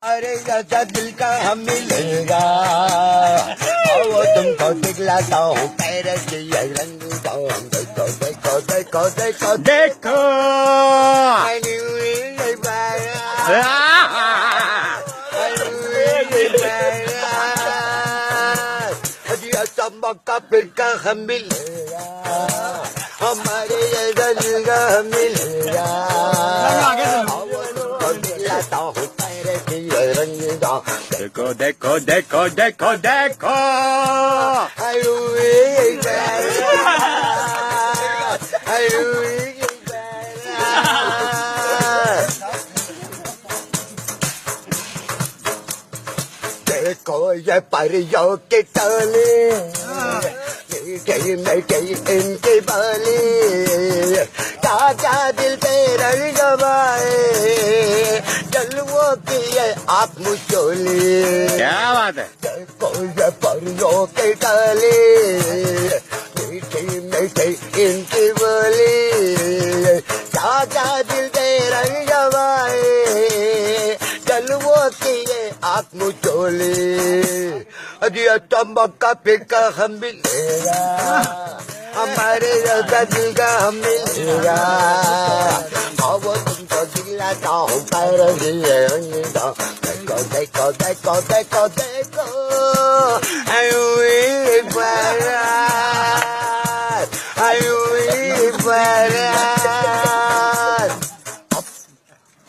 अरे जैसा दिल का हम मिलेगा वो तुमको दिखलाता हूँ पैर की रंग देखो देखो देखो देखो देखो मौका फिर का हम मिलेगा हमारे दिल का हम मिलेगा दिखलाता हूँ पैर की रंग देखो देखो देखो देखो देखो देखो ये परियों के टोले मीठी मीठी इनकी बोली ताजा दिल पे रंग जमाए जलवों की ये आप मुझोली क्या बात है देखो ये परियों के टोले मीठी मीठी इनकी बोली ताजा दिल पे रंग जमाए जलवों की ये आप मुझोली अरे मौका फिर का हम मिलेगा हमारे दिल का हम मिलेगा वो तुमको दिलाता हूँ पैर देखो देखो देखो देखो देखो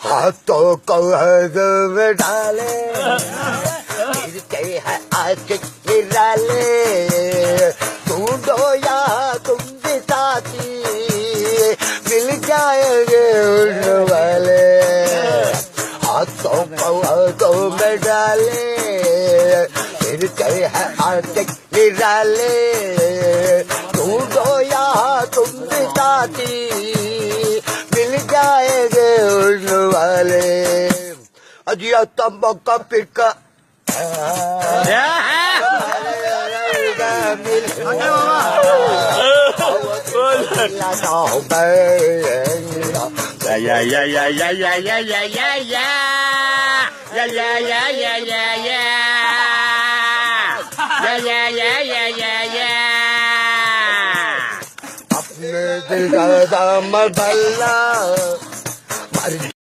हाथों को हद में डाले है आज निराले ढूंढो या तुम भी साथी मिल जाएंगे उन वाले हाथों को में डाले फिर कहे है आज निराले ढूंढो या तुम भी साथी मिल जाएंगे उन वाले अजिया तम्बो का फिर का अपने दिल का दाम बदलना